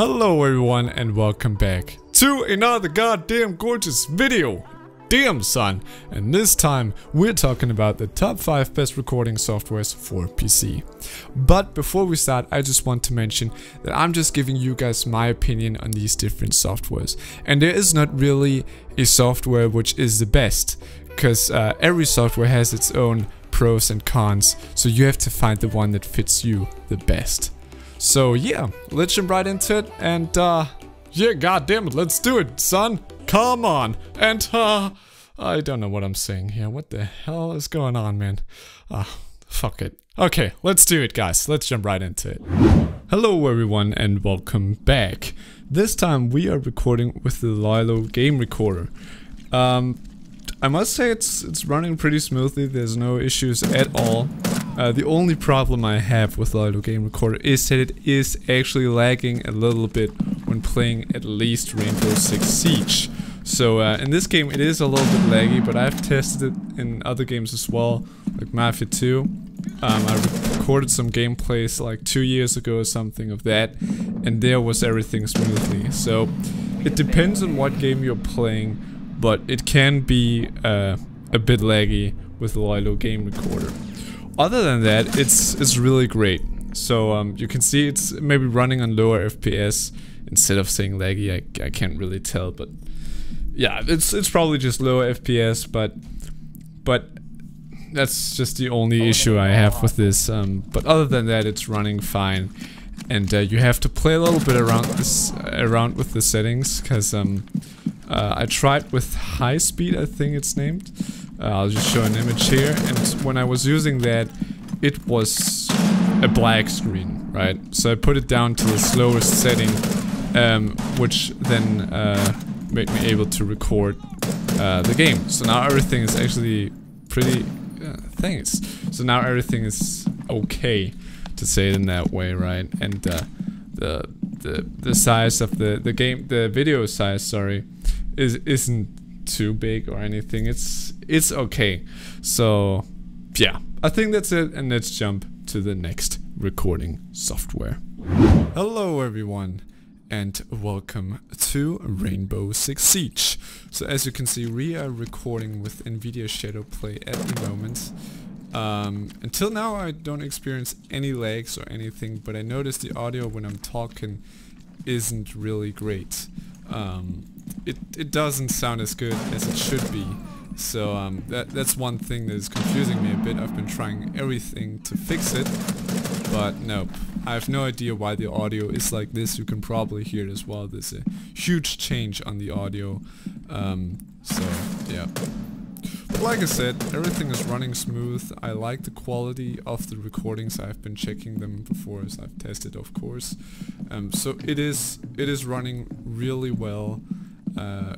Hello everyone and welcome back to another goddamn gorgeous video. Damn son, and this time we're talking about the top 5 best recording softwares for PC. But before we start, I just want to mention that I'm just giving you guys my opinion on these different softwares. And there is not really a software which is the best, because every software has its own pros and cons, so you have to find the one that fits you the best. So yeah, let's jump right into it, and yeah, goddamn it, let's do it, son. Come on. And I don't know what I'm saying here. What the hell is going on, man? Fuck it. Okay, let's do it, guys. Let's jump right into it. Hello everyone and welcome back. This time we are recording with the Loilo game recorder. I must say it's running pretty smoothly. There's no issues at all. The only problem I have with Loilo game recorder is that it is actually lagging a little bit when playing at least Rainbow Six Siege. So in this game it is a little bit laggy, but I've tested it in other games as well, like Mafia 2. I recorded some gameplays like 2 years ago or something of that, and there was everything smoothly. So it depends on what game you're playing, but it can be a bit laggy with the Loilo game recorder. Other than that, it's really great. So you can see it's maybe running on lower FPS instead of saying laggy. I can't really tell, but yeah, it's probably just lower FPS. But that's just the only issue I have with this. But other than that, it's running fine. And you have to play a little bit around with the settings, because I tried with high speed, I think it's named. I'll just show an image here, and when I was using that, it was a black screen, right? So I put it down to the slowest setting, which then made me able to record the game. So now everything is actually pretty... thanks. So now everything is okay, to say it in that way, right? And the size of the video size, sorry, isn't too big or anything. It's okay. So yeah, I think that's it, and let's jump to the next recording software. Hello everyone and welcome to Rainbow Six Siege. So as you can see, we are recording with NVidia Shadowplay at the moment. Until now I don't experience any lags or anything, but I notice the audio when I'm talking isn't really great. It doesn't sound as good as it should be. So that's one thing that is confusing me a bit. I've been trying everything to fix it, but nope. I have no idea why the audio is like this. You can probably hear it as well. There's a huge change on the audio. So yeah. But like I said, everything is running smooth. I like the quality of the recordings. I've been checking them before, as I've tested, of course. So it is running really well.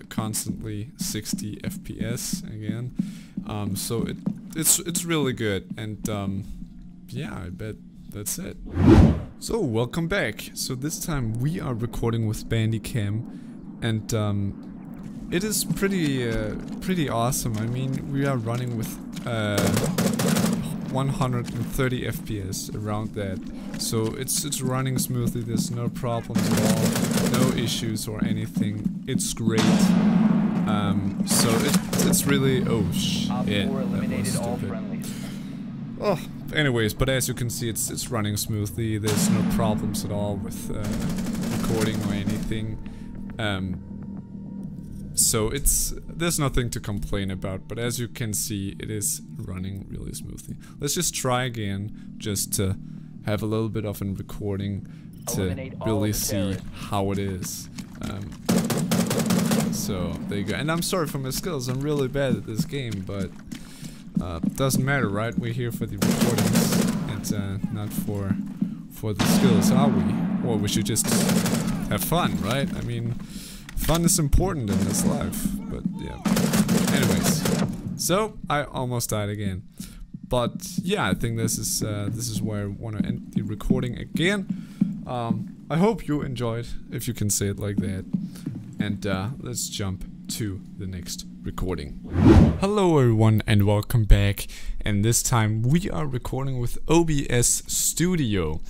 Constantly 60 FPS again. So it's really good, and yeah, I bet that's it. So welcome back. So this time we are recording with Bandicam, and it is pretty awesome. I mean, we are running with 130 FPS, around that. So it's running smoothly. There's no problems at all, no issues or anything. It's great. So it's really, oh shit, that was stupid. Oh, anyways, but as you can see, it's running smoothly. There's no problems at all with recording or anything. So there's nothing to complain about, but as you can see, it is running really smoothly. Let's just try again, just to have a little bit of a recording to really see how it is. So there you go. And I'm sorry for my skills, I'm really bad at this game, but doesn't matter, right? We're here for the recordings and not for the skills, are we? Or we should just have fun, right? I mean, fun is important in this life, but yeah. Anyways, so I almost died again, but yeah, I think this is where I want to end the recording again. I hope you enjoyed, if you can say it like that, and let's jump to the next recording. Hello everyone and welcome back, and this time we are recording with OBS Studio.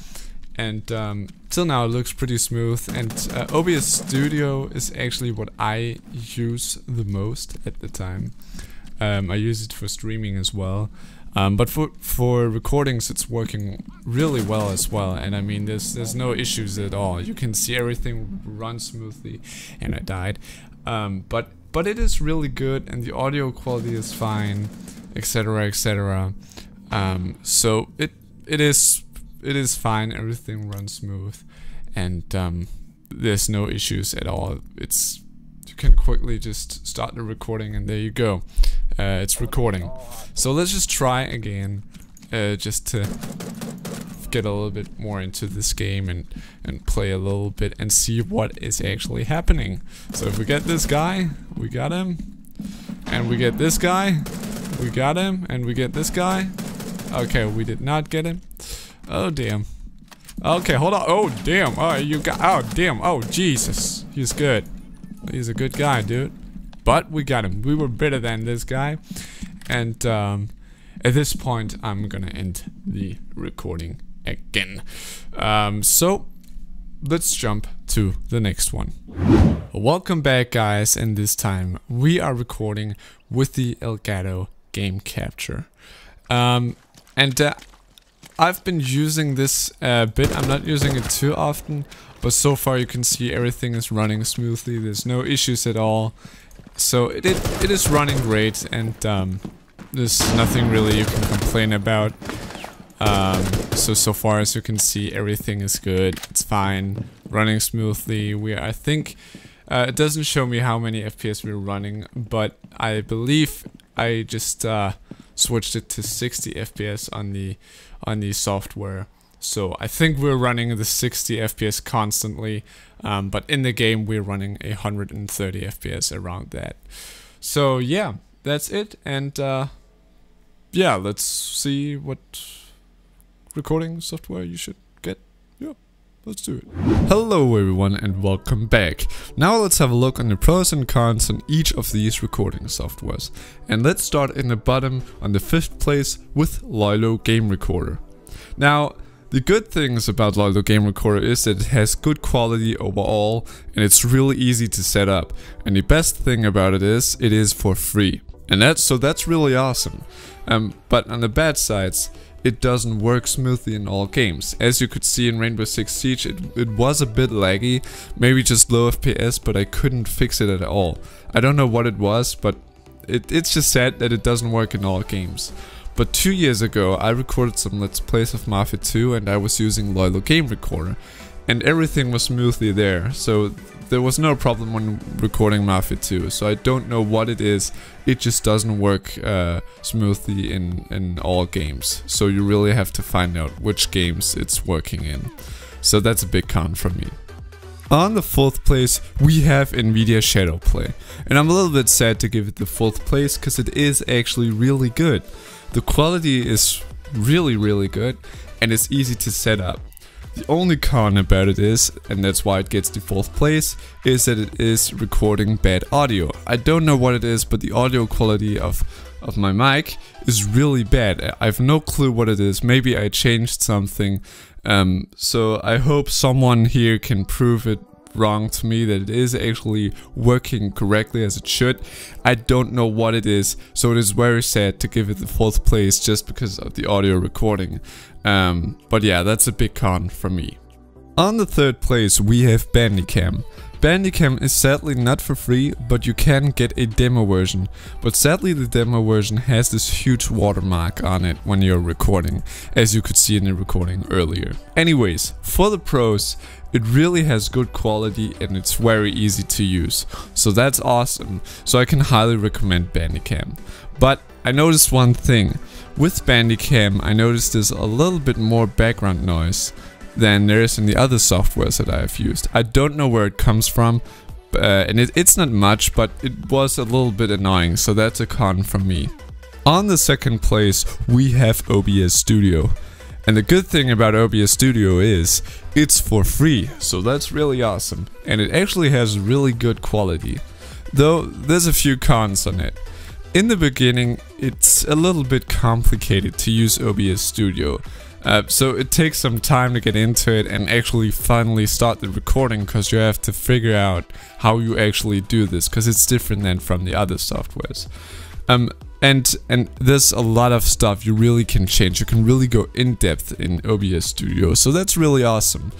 and till now it looks pretty smooth. And OBS Studio is actually what I use the most at the time. I use it for streaming as well, but for recordings it's working really well as well. And I mean, there's no issues at all. You can see everything run smoothly, and I died. But it is really good, and the audio quality is fine, etc, etc. So it is fine. Everything runs smooth, and there's no issues at all. You can quickly just start the recording, and there you go. It's recording. So let's just try again, just to get a little bit more into this game and play a little bit and see what is actually happening. So if we get this guy, we got him, and we get this guy, we got him, and we get this guy. Okay, we did not get him. Oh damn. Okay, hold on. Oh damn. Oh, you got. Oh damn. Oh Jesus. He's good. He's a good guy, dude. But we got him. We were better than this guy. And at this point, I'm gonna end the recording again. So let's jump to the next one. Welcome back, guys, and this time we are recording with the Elgato game capture. I've been using this a bit. I'm not using it too often, but so far you can see everything is running smoothly. There's no issues at all. So it is running great, and there's nothing really you can complain about. So far as you can see, everything is good. It's fine, running smoothly. I think it doesn't show me how many FPS we're running, but I believe I just switched it to 60 FPS on the software. So I think we're running the 60 FPS constantly, but in the game we're running 130 FPS around that. So yeah, that's it, and yeah, let's see what recording software you should get. Yeah, let's do it. Hello everyone, and welcome back. Now let's have a look on the pros and cons on each of these recording softwares. And let's start in the bottom on the 5th place with Loilo Game Recorder. Now, the good things about Loilo Game Recorder is that it has good quality overall, and it's really easy to set up. And the best thing about it is for free. And that's really awesome. But on the bad sides, it doesn't work smoothly in all games. As you could see in Rainbow Six Siege, it was a bit laggy, maybe just low FPS, but I couldn't fix it at all. I don't know what it was, but it's just sad that it doesn't work in all games. But 2 years ago, I recorded some Let's Plays of Mafia 2, and I was using Loilo Game Recorder, and everything was smoothly there, so there was no problem when recording Mafia 2. So I don't know what it is, it just doesn't work smoothly in all games. So you really have to find out which games it's working in. So that's a big con for me. On the 4th place, we have NVidia Shadowplay, and I'm a little bit sad to give it the 4th place because it is actually really good. The quality is really good, and it's easy to set up. The only con about it is, and that's why it gets the 4th place, is that it is recording bad audio. I don't know what it is, but the audio quality of my mic is really bad. I have no clue what it is. Maybe I changed something. So I hope someone here can prove it wrong to me, that it is actually working correctly as it should. I don't know what it is, so it is very sad to give it the 4th place just because of the audio recording. But yeah, that's a big con for me. On the 3rd place, we have Bandicam. Bandicam is sadly not for free, but you can get a demo version. But sadly the demo version has this huge watermark on it when you're recording, as you could see in the recording earlier. Anyways, for the pros, it really has good quality and it's very easy to use. So that's awesome. So I can highly recommend Bandicam. But I noticed one thing. With Bandicam, I noticed there's a little bit more background noise than there is in the other softwares that I have used. I don't know where it comes from, and it's not much, but it was a little bit annoying, so that's a con from me. On the 2nd place, we have OBS Studio. And the good thing about OBS Studio is, it's for free, so that's really awesome. And it actually has really good quality. Though, there's a few cons on it. In the beginning, it's a little bit complicated to use OBS Studio. So it takes some time to get into it and actually finally start the recording, because you have to figure out how you actually do this, because it's different than from the other softwares. And there's a lot of stuff you really can change. You can really go in depth in OBS Studio, so that's really awesome.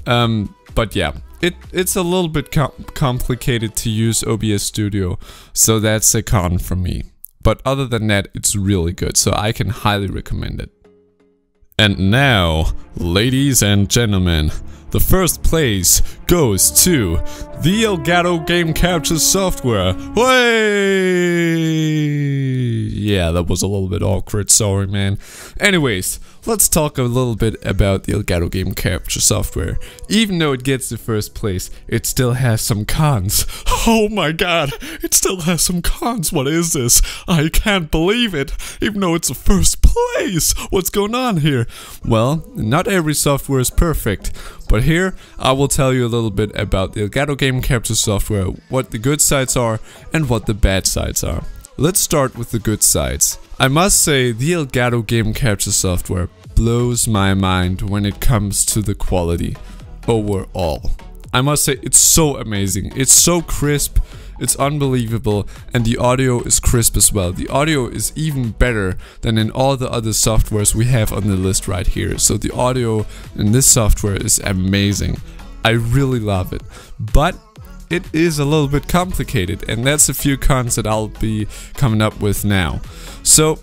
But yeah, it's a little bit complicated to use OBS Studio, so that's a con for me. But other than that, it's really good, so I can highly recommend it. And now, ladies and gentlemen, the first place goes to the Elgato game capture software. Way! Yeah, that was a little bit awkward, sorry man. Anyways, let's talk a little bit about the Elgato game capture software. Even though it gets the first place, it still has some cons. Oh my god, it still has some cons. What is this? I can't believe it. Even though it's the first place. What's going on here? Well, not every software is perfect. But here, I will tell you a little bit about the Elgato game capture software, what the good sides are and what the bad sides are. Let's start with the good sides. I must say, the Elgato game capture software blows my mind when it comes to the quality overall. I must say, it's so amazing. It's so crisp. It's unbelievable, and the audio is crisp as well. The audio is even better than in all the other softwares we have on the list right here. So the audio in this software is amazing. I really love it. But it is a little bit complicated, and that's a few cons that I'll be coming up with now. So,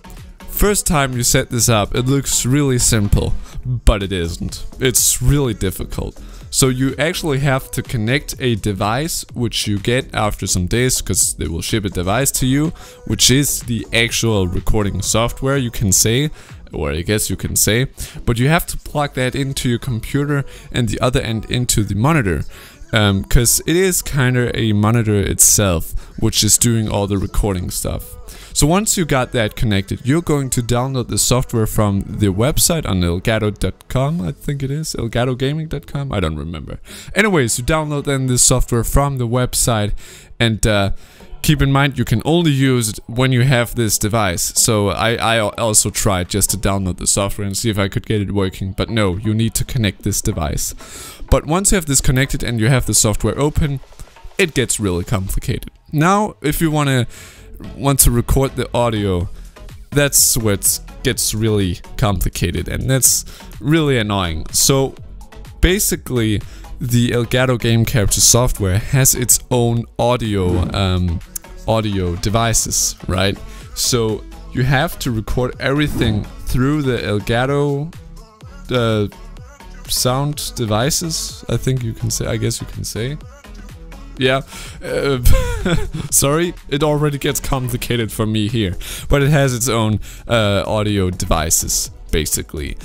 first time you set this up, it looks really simple, but it isn't. It's really difficult. So you actually have to connect a device, which you get after some days, because they will ship a device to you, which is the actual recording software, you can say, or I guess you can say, but you have to plug that into your computer and the other end into the monitor, because it is kind of a monitor itself, which is doing all the recording stuff. So once you got that connected, you're going to download the software from the website on elgato.com, I think it is, elgatogaming.com, I don't remember. Anyways, you download then this software from the website, and keep in mind you can only use it when you have this device. So I also tried just to download the software and see if I could get it working, but no, you need to connect this device. But once you have this connected and you have the software open, it gets really complicated. Now, if you want to record the audio, that's where it gets really complicated, and that's really annoying. So basically, the Elgato game capture software has its own audio devices, right? So you have to record everything through the Elgato sound devices, I think you can say, I guess you can say. Yeah, sorry, it already gets complicated for me here, but it has its own audio devices, basically.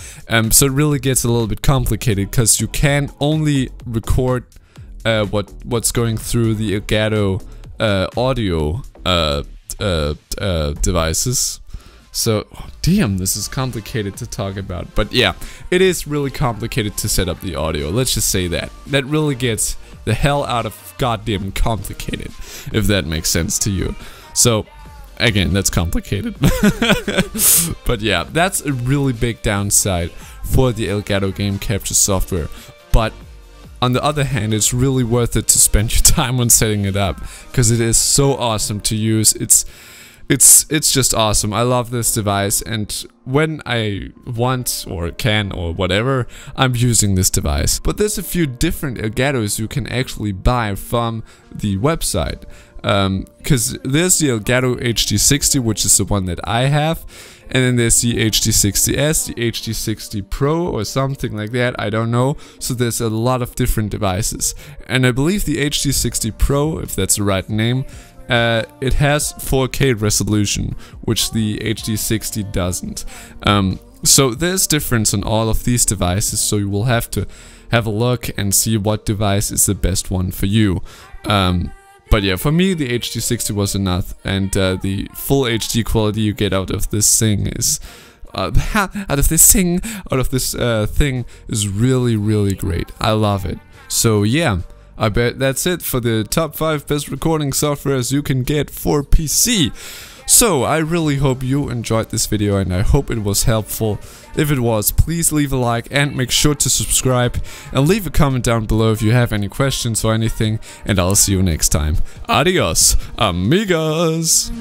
So it really gets a little bit complicated, because you can only record what's going through the Elgato audio devices. So, oh, damn, this is complicated to talk about. But yeah, it is really complicated to set up the audio, let's just say that. That really gets the hell out of goddamn complicated, if that makes sense to you. So, again, that's complicated. But yeah, that's a really big downside for the Elgato game capture software. But on the other hand, it's really worth it to spend your time on setting it up, because it is so awesome to use. It's just awesome. I love this device, and when I want or can or whatever, I'm using this device. But there's a few different Elgatos you can actually buy from the website. Because there's the Elgato HD60, which is the one that I have, and then there's the HD60S, the HD60 Pro or something like that, I don't know. So there's a lot of different devices. And I believe the HD60 Pro, if that's the right name, it has 4K resolution, which the HD60 doesn't. So there's difference on all of these devices, so you will have to have a look and see what device is the best one for you. But yeah, for me the HD60 was enough, and the full HD quality you get out of this thing is thing is really, really great. I love it. So yeah, I bet that's it for the top 5 best recording softwares you can get for PC. So I really hope you enjoyed this video and I hope it was helpful. If it was, please leave a like and make sure to subscribe and leave a comment down below if you have any questions or anything, and I'll see you next time. Adios, amigos!